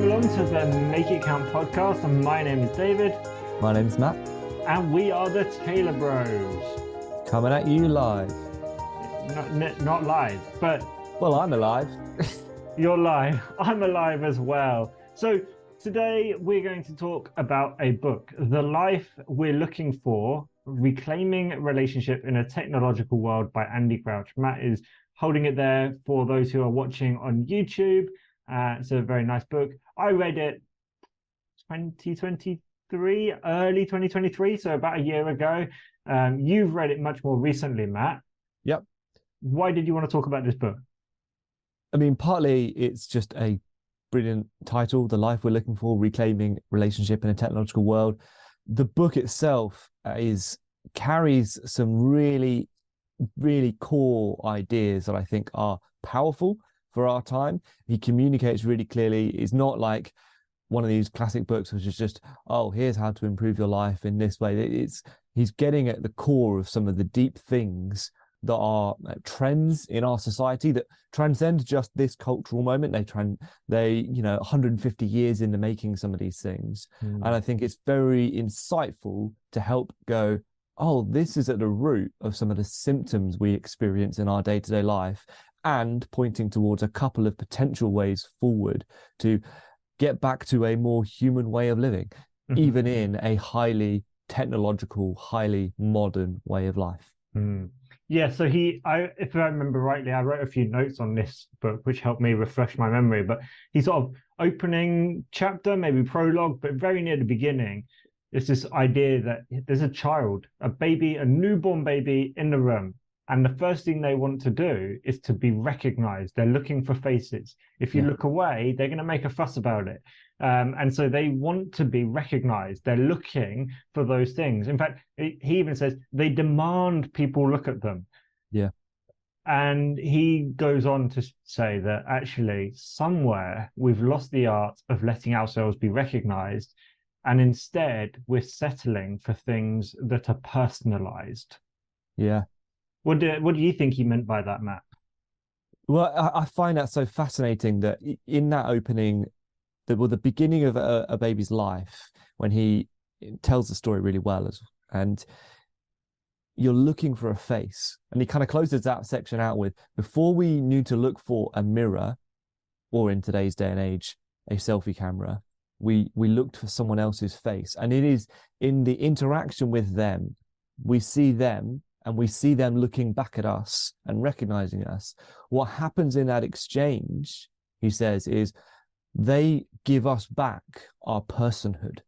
welcome along to the Make It Count podcast. And my name is David. My name's Matt. And we are the Taylor Bros. Coming at you live. Not live, but... Well, I'm alive. You're live. I'm alive as well. So today we're going to talk about a book, The Life We're Looking For, Reclaiming Relationship in a Technological World by Andy Crouch. Matt is holding it there for those who are watching on YouTube. It's a very nice book. I read it 2023, early 2023, so about a year ago. You've read it much more recently, Matt. Yep. Why did you want to talk about this book? I mean, partly it's just a brilliant title, The Life We're Looking For, Reclaiming Relationship in a Technological World. The book itself carries some really, really core ideas that I think are powerful for our time. He communicates really clearly. It's not like one of these classic books which is just, oh, here's how to improve your life in this way. He's getting at the core of some of the deep things that are trends in our society that transcend just this cultural moment. They 150 years in the making, some of these things. And I think it's very insightful to help go, oh, this is at the root of some of the symptoms we experience in our day-to-day life, and pointing towards a couple of potential ways forward to get back to a more human way of living, even in a highly technological, highly modern way of life. Yeah, so if I remember rightly, I wrote a few notes on this book, which helped me refresh my memory, but he's sort of opening chapter, maybe prologue, but very near the beginning, it's this idea that there's a child, a baby, a newborn baby in the room. And the first thing they want to do is to be recognized. They're looking for faces. If you look away, they're going to make a fuss about it. And so they want to be recognized. They're looking for those things. In fact, he even says they demand people look at them. Yeah. And he goes on to say that actually somewhere we've lost the art of letting ourselves be recognized. And instead, we're settling for things that are personalized. Yeah. What do you think he meant by that, Matt? Well, I find that so fascinating that in that opening, the beginning of a baby's life, when he tells the story really well, and you're looking for a face, and he kind of closes that section out with, before we knew to look for a mirror, or in today's day and age, a selfie camera, we looked for someone else's face. And it is in the interaction with them, we see them, and we see them looking back at us and recognizing us. What happens in that exchange, he says, is they give us back our personhood,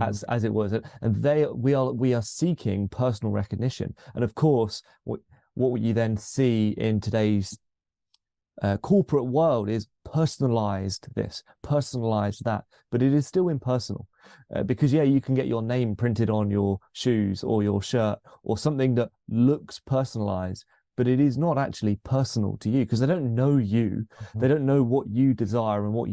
as it was, and we are seeking personal recognition. And of course, what you then see in today's corporate world is personalized this, personalized that, but it is still impersonal. Because you can get your name printed on your shoes or your shirt or something that looks personalized, but it is not actually personal to you because they don't know you. They don't know what you desire and what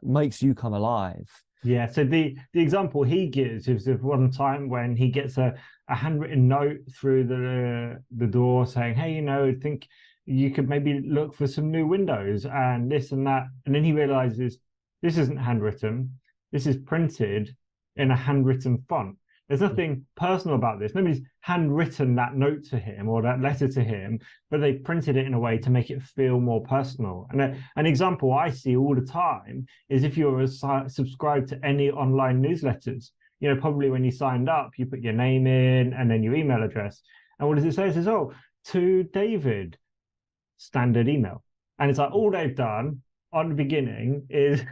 makes you come alive. Yeah, so the example he gives is of one time when he gets a handwritten note through the door saying, hey, I think you could maybe look for some new windows and this and that. And then he realizes this isn't handwritten. This is printed in a handwritten font. There's nothing personal about this. Nobody's handwritten that note to him or that letter to him, but they printed it in a way to make it feel more personal. And an example I see all the time is if you're subscribed to any online newsletters, probably when you signed up, you put your name in and then your email address. And what does it say? It says, to David, standard email. And it's like all they've done on the beginning is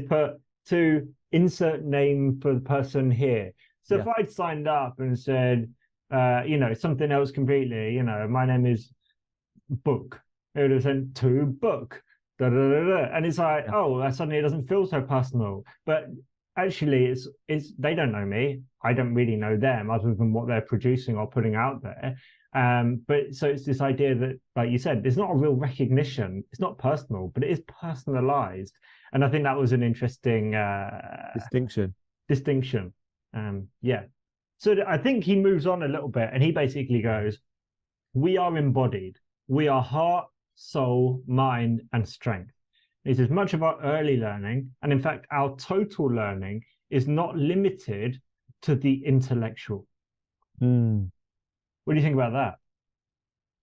put to insert name for the person here. So if I'd signed up and said, something else completely, my name is Book, it would have sent to Book. Da, da, da, da. And it's like, suddenly it doesn't feel so personal. But actually, it's they don't know me. I don't really know them other than what they're producing or putting out there. But so it's this idea that, like you said, there's not a real recognition. It's not personal, but it is personalized. And I think that was an interesting distinction. So I think he moves on a little bit and he basically goes, we are embodied. We are heart, soul, mind, and strength. He says much of our early learning, and in fact, our total learning, is not limited to the intellectual. Mm. What do you think about that?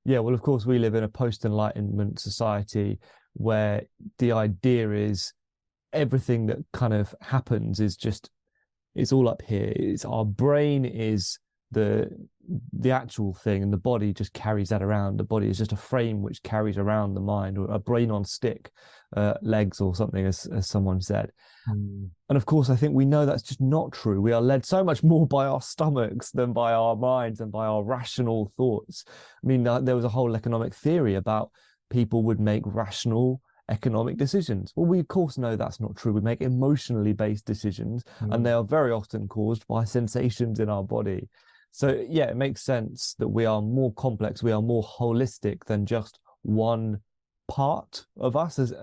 Yeah, well, of course, we live in a post-Enlightenment society where the idea is everything that kind of happens is just it's all up here. It's our brain is the actual thing, and the body just carries that around. The body is just a frame which carries around the mind, or a brain on stick, legs or something, as someone said. And of course, I think we know that's just not true. We are led so much more by our stomachs than by our minds and by our rational thoughts. I mean, there was a whole economic theory about people would make rational economic decisions. Well, we of course know that's not true. We make emotionally based decisions, and they are very often caused by sensations in our body. So yeah, it makes sense that we are more complex, we are more holistic than just one part of us, as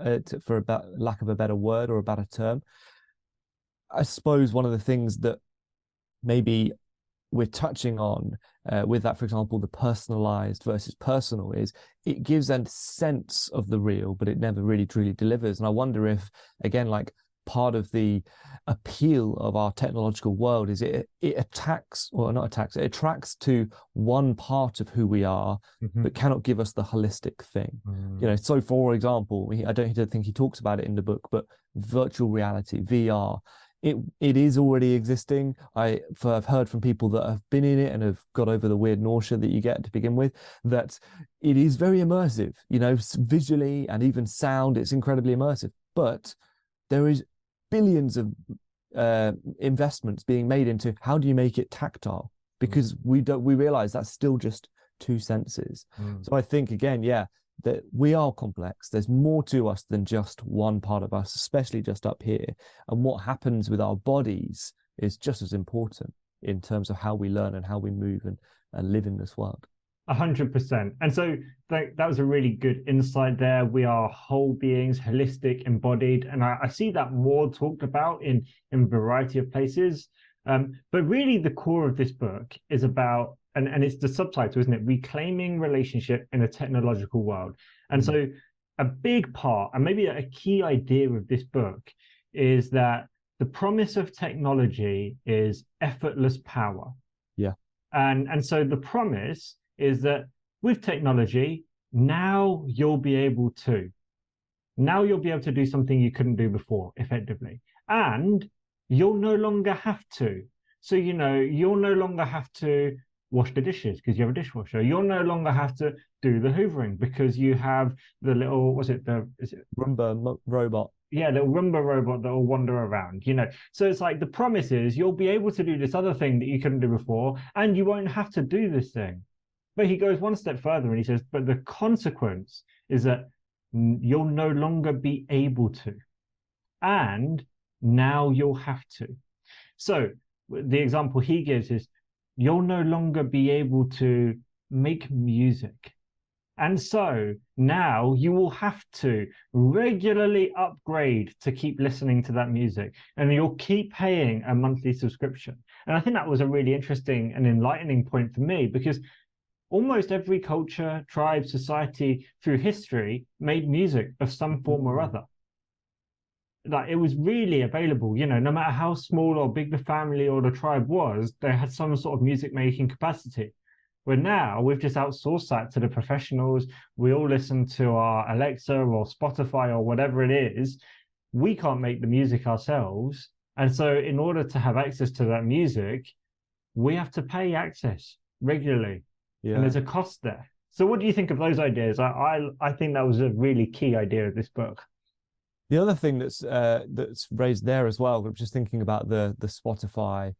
for lack of a better word or a better term. I suppose one of the things that maybe we're touching on with that, for example, the personalized versus personal, is it gives a sense of the real, but it never really truly delivers. And I wonder if, again, like part of the appeal of our technological world is it attacks, or not attacks, it attracts to one part of who we are, but cannot give us the holistic thing. You know, so for example, I don't think he talks about it in the book, but virtual reality, VR, it is already existing. I've heard from people that have been in it and have got over the weird nausea that you get to begin with, that it is very immersive, you know, visually and even sound, it's incredibly immersive. But there is billions of investments being made into how do you make it tactile, because we realize that's still just two senses. So I think, again, yeah, that we are complex. There's more to us than just one part of us, especially just up here. And what happens with our bodies is just as important in terms of how we learn and how we move and live in this world. 100%. And so that was a really good insight there. We are whole beings, holistic, embodied. And I see that more talked about in a variety of places. But really the core of this book is about, and it's the subtitle, isn't it? Reclaiming relationship in a technological world. And so a big part, and maybe a key idea of this book, is that the promise of technology is effortless power. Yeah. And so the promise is that with technology, now you'll be able to do something you couldn't do before effectively. And you'll no longer have to. So, you know, you'll no longer have to wash the dishes because you have a dishwasher. You'll no longer have to do the hoovering because you have the little, is it Roomba robot? Yeah, little Roomba robot that will wander around, you know. So it's like the promise is you'll be able to do this other thing that you couldn't do before, and you won't have to do this thing. But he goes one step further and he says, but the consequence is that you'll no longer be able to. And now you'll have to. So the example he gives is you'll no longer be able to make music. And so now you will have to regularly upgrade to keep listening to that music, and you'll keep paying a monthly subscription. And I think that was a really interesting and enlightening point for me, because almost every culture, tribe, society through history made music of some form or other. Like it was really available, you know, no matter how small or big the family or the tribe was, they had some sort of music making capacity. Where now we've just outsourced that to the professionals. We all listen to our Alexa or Spotify or whatever it is. We can't make the music ourselves. And so in order to have access to that music, we have to pay access regularly. Yeah. And there's a cost there. So what do you think of those ideas? I think that was a really key idea of this book. The other thing that's raised there as well, I'm just thinking about the Spotify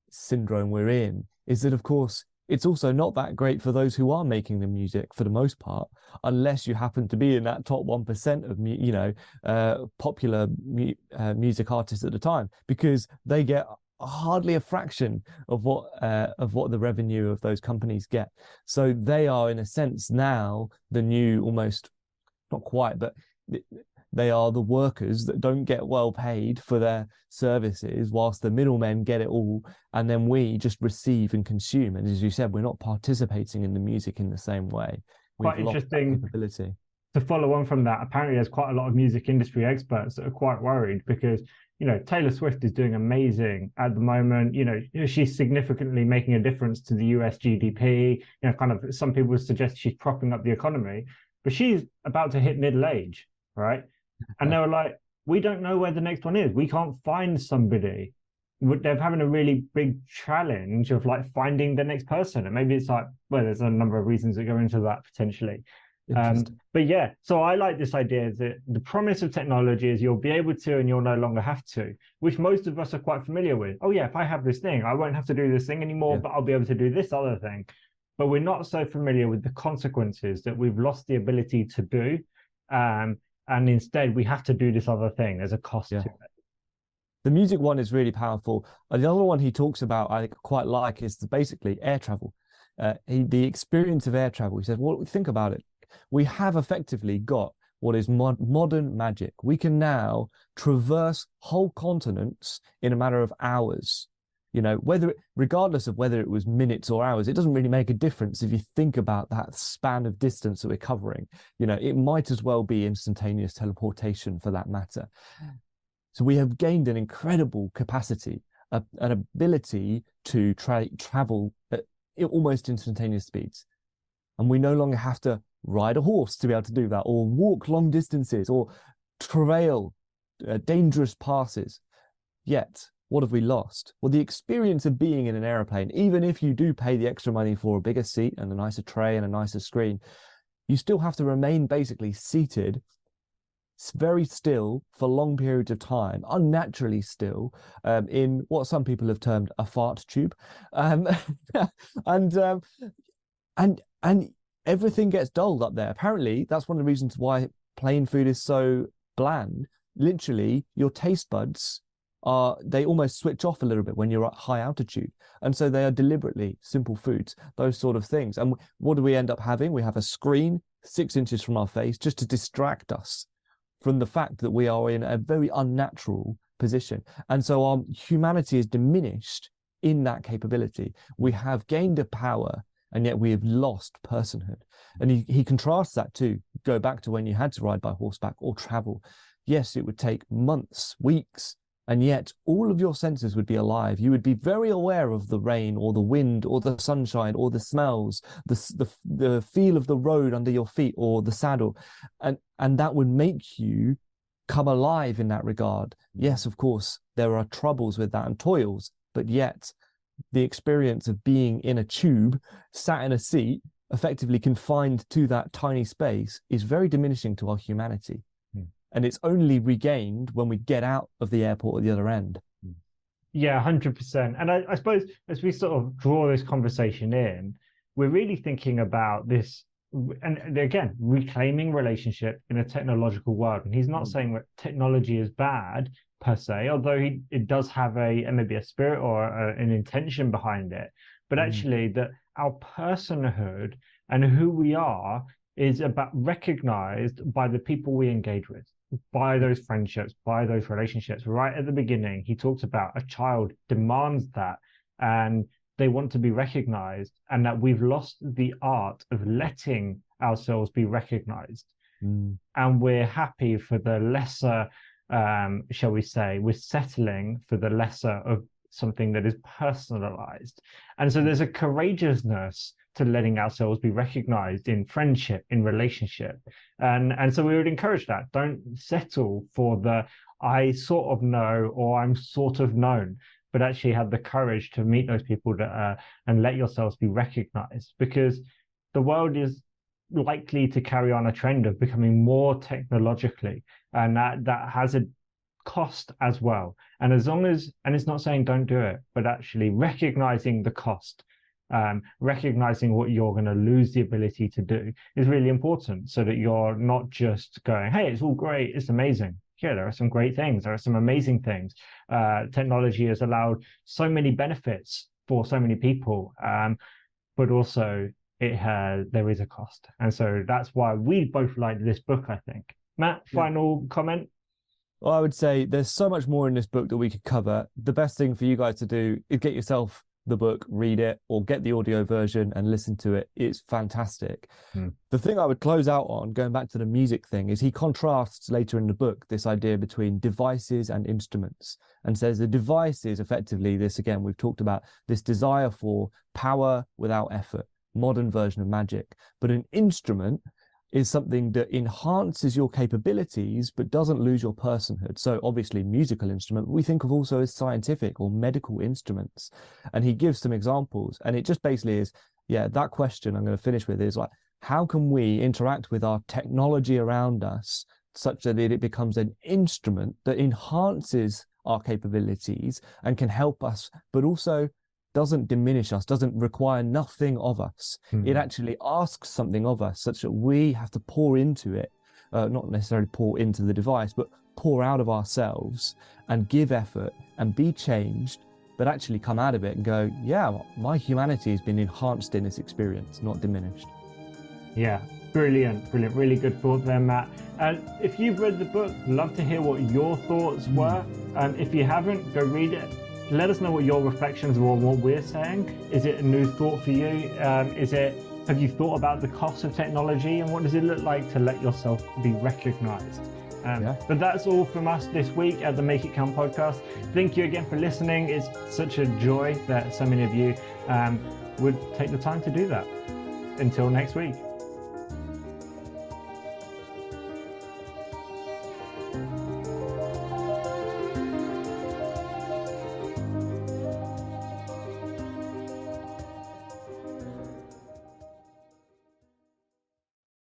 syndrome we're in, is that, of course, it's also not that great for those who are making the music for the most part, unless you happen to be in that top 1% of, popular music artists at the time, because they get hardly a fraction of what the revenue of those companies get. So they are, in a sense, now the new, almost not quite, but they are the workers that don't get well paid for their services, whilst the middlemen get it all, and then we just receive and consume. And as you said, we're not participating in the music in the same way. Quite interesting. Capability. to follow on from that, apparently there's quite a lot of music industry experts that are quite worried because, you know, Taylor Swift is doing amazing at the moment. You know, she's significantly making a difference to the US GDP. You know, kind of some people suggest she's propping up the economy, but she's about to hit middle age, right? And they were like, we don't know where the next one is. We can't find somebody. They're having a really big challenge of like finding the next person. And maybe it's like, well, there's a number of reasons that go into that potentially. But yeah, so I like this idea that the promise of technology is you'll be able to and you'll no longer have to, which most of us are quite familiar with. Oh yeah, if I have this thing, I won't have to do this thing anymore, but I'll be able to do this other thing. But we're not so familiar with the consequences that we've lost the ability to do. And instead we have to do this other thing. There's a cost to it. The music one is really powerful. The other one he talks about, I quite like, is basically air travel. The experience of air travel. He said, well, think about it. We have effectively got what is modern magic. We can now traverse whole continents in a matter of hours. You know, regardless of whether it was minutes or hours, it doesn't really make a difference if you think about that span of distance that we're covering. You know, it might as well be instantaneous teleportation for that matter. So we have gained an incredible capacity, an ability to travel at almost instantaneous speeds. And we no longer have to ride a horse to be able to do that, or walk long distances, or travail dangerous passes. Yet, what have we lost? Well, the experience of being in an airplane, even if you do pay the extra money for a bigger seat and a nicer tray and a nicer screen, you still have to remain basically seated very still for long periods of time, unnaturally still, in what some people have termed a fart tube, and everything gets dulled up there. Apparently, that's one of the reasons why plain food is so bland. Literally, your taste buds they almost switch off a little bit when you're at high altitude, and so they are deliberately simple foods, those sort of things. And what do we end up having? We have a screen 6 inches from our face just to distract us from the fact that we are in a very unnatural position. And so our humanity is diminished in that capability. We have gained a power, and yet we have lost personhood. And he contrasts that to go back to when you had to ride by horseback or travel. Yes, it would take months, weeks, and yet all of your senses would be alive. You would be very aware of the rain or the wind or the sunshine or the smells, the feel of the road under your feet or the saddle. And that would make you come alive in that regard. Yes, of course, there are troubles with that and toils, but yet the experience of being in a tube, sat in a seat, effectively confined to that tiny space, is very diminishing to our humanity. And it's only regained when we get out of the airport at the other end. Yeah, 100%. And I suppose as we sort of draw this conversation in, we're really thinking about this, and again, reclaiming relationship in a technological world. And he's not saying that technology is bad per se, although it does have maybe a spirit or an intention behind it. But actually that our personhood and who we are is about recognized by the people we engage with, by those friendships, by those relationships. Right at the beginning, he talks about a child demands that, and they want to be recognized, and that we've lost the art of letting ourselves be recognized. And we're happy for the lesser, shall we say, we're settling for the lesser of something that is personalized. And so there's a courageousness to letting ourselves be recognized in friendship, in relationship. And so we would encourage that. Don't settle for the I sort of know or I'm sort of known, but actually have the courage to meet those people that and let yourselves be recognized, because the world is likely to carry on a trend of becoming more technologically, and that has a cost as well. And as long as, and it's not saying don't do it, but actually recognizing the cost, recognizing what you're going to lose the ability to do is really important, so that you're not just going, hey, it's all great, it's amazing. Yeah, there are some great things, there are some amazing things. Technology has allowed so many benefits for so many people, but also there is a cost. And so that's why we both like this book, I think. Matt, final comment? Well, I would say there's so much more in this book that we could cover. The best thing for you guys to do is get yourself the book, read it, or get the audio version and listen to it. It's fantastic. The thing I would close out on, going back to the music thing, is he contrasts later in the book this idea between devices and instruments, and says the device is effectively this, again, we've talked about this desire for power without effort, modern version of magic. But an instrument is something that enhances your capabilities but doesn't lose your personhood. So obviously musical instrument, we think of also as scientific or medical instruments. And he gives some examples, and it just basically is, that question I'm going to finish with is like, how can we interact with our technology around us such that it becomes an instrument that enhances our capabilities and can help us, but also doesn't diminish us, doesn't require nothing of us. It actually asks something of us such that we have to pour into it, not necessarily pour into the device, but pour out of ourselves and give effort and be changed, but actually come out of it and go, yeah, my humanity has been enhanced in this experience, not diminished. Yeah, brilliant. Really good thought there, Matt. And if you've read the book, love to hear what your thoughts were. If you haven't, go read it. Let us know what your reflections were on what we're saying. Is it a new thought for you? Have you thought about the cost of technology, and what does it look like to let yourself be recognized? But that's all from us this week at the Make It Count podcast. Thank you again for listening. It's such a joy that so many of you would take the time to do that. Until next week.